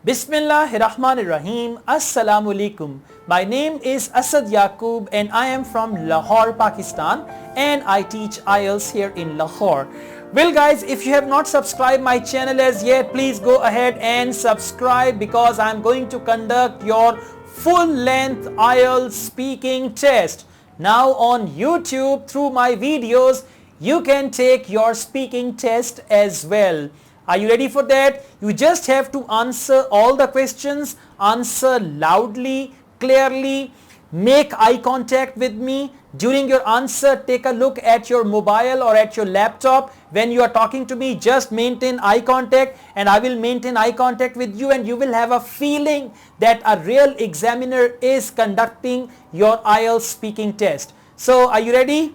Bismillahirrahmanirrahim. Assalamu alaikum. My name is ASAD YAQUB and I am from Lahore, Pakistan, and I teach IELTS here in Lahore. Well guys, if you have not subscribed my channel as yet, please go ahead and subscribe because I am going to conduct your full-length IELTS speaking test. Now on YouTube, through my videos, you can take your speaking test as well. Are you ready for that? You just have to answer all the questions, answer loudly, clearly, make eye contact with me. During your answer, take a look at your mobile or at your laptop. When you are talking to me, just maintain eye contact and I will maintain eye contact with you, and you will have a feeling that a real examiner is conducting your IELTS speaking test. So are you ready?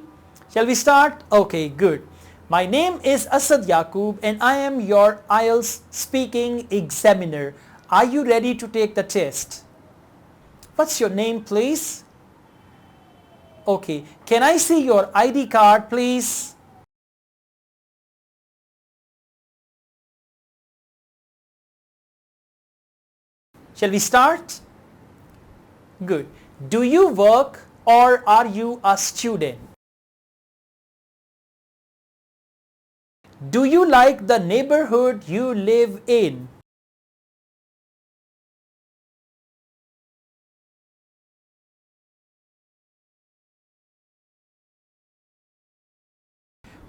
Shall we start? Okay, good. My name is ASAD YAQUB and I am your IELTS speaking examiner. Are you ready to take the test? What's your name, please? Okay, can I see your ID card, please? Shall we start? Good. Do you work or are you a student? Do you like the neighborhood you live in?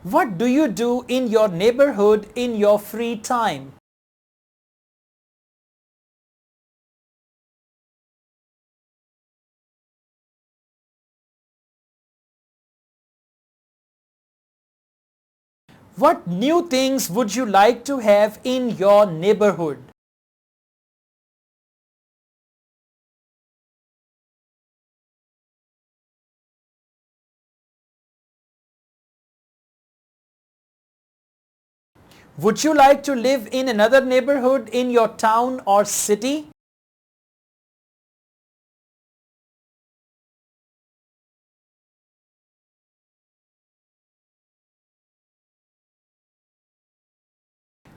What do you do in your neighborhood in your free time? What new things would you like to have in your neighborhood? Would you like to live in another neighborhood in your town or city?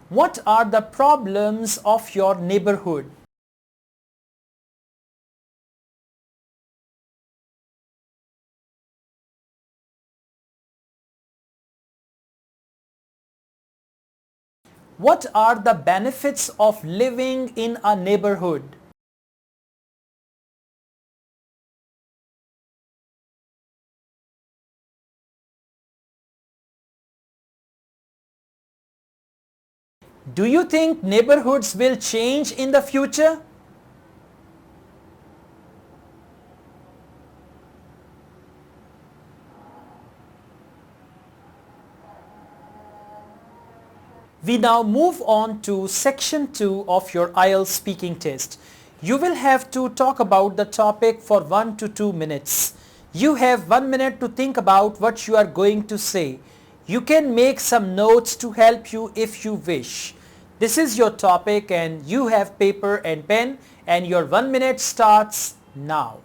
What are the problems of your neighborhood? What are the benefits of living in a neighborhood? Do you think neighborhoods will change in the future? We now move on to section 2 of your IELTS speaking test. You will have to talk about the topic for 1 to 2 minutes. You have 1 minute to think about what you are going to say. You can make some notes to help you if you wish. This is your topic and you have paper and pen, and your 1 minute starts now.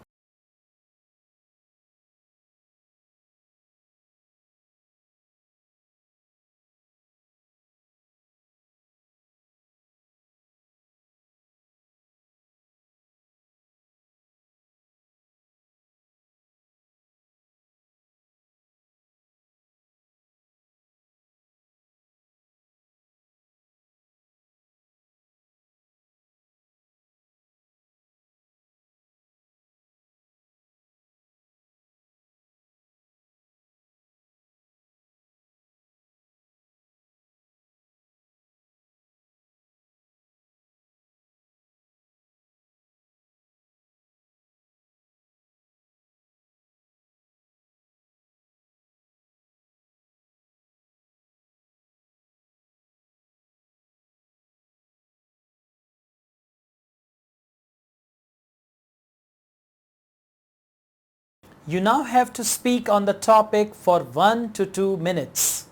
You now have to speak on the topic for 1 to 2 minutes.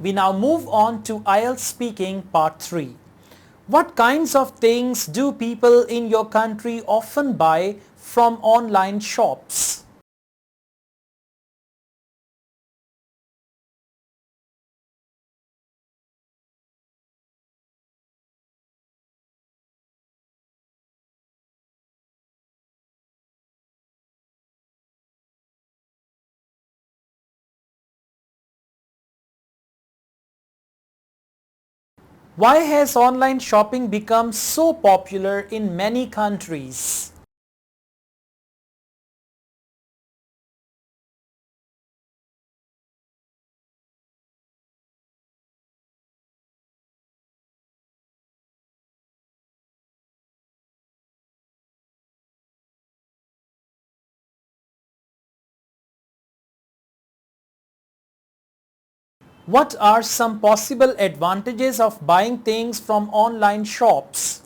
We now move on to IELTS speaking part 3. What kinds of things do people in your country often buy from online shops? Why has online shopping become so popular in many countries? What are some possible advantages of buying things from online shops?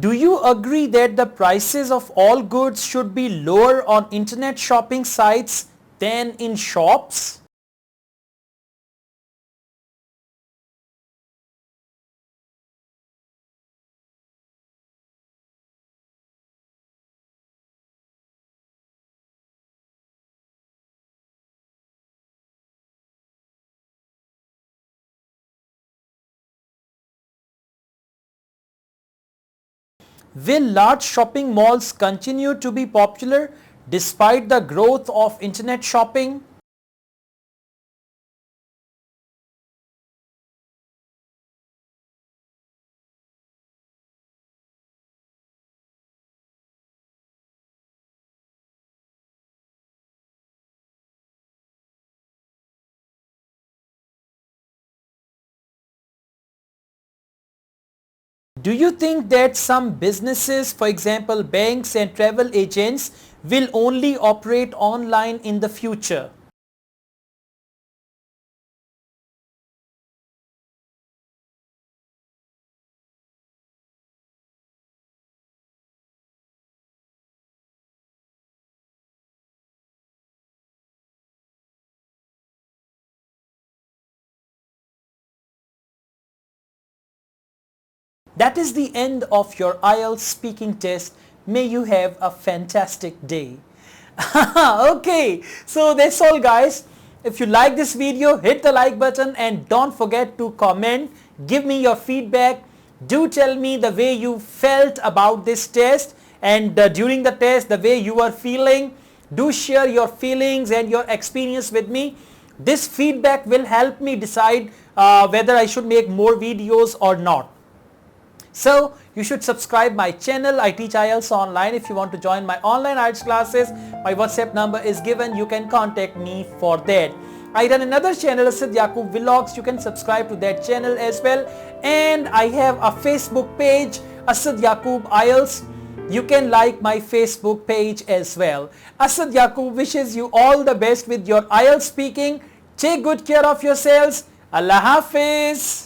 Do you agree that the prices of all goods should be lower on internet shopping sites than in shops? Will large shopping malls continue to be popular despite the growth of internet shopping? Do you think that some businesses, for example banks and travel agents, will only operate online in the future? That is the end of your IELTS speaking test. May you have a fantastic day. Okay, so that's all guys. If you like this video, hit the like button and don't forget to comment. Give me your feedback. Do tell me the way you felt about this test, and during the test the way you are feeling. Do share your feelings and your experience with me. This feedback will help me decide whether I should make more videos or not. So you should subscribe my channel. I teach IELTS online. If you want to join my online IELTS classes, my WhatsApp number is given. You can contact me for that. I run another channel, ASAD YAQUB Vlogs. You can subscribe to that channel as well. And I have a Facebook page, ASAD YAQUB IELTS. You can like my Facebook page as well. ASAD YAQUB wishes you all the best with your IELTS speaking. Take good care of yourselves. Allah Hafiz.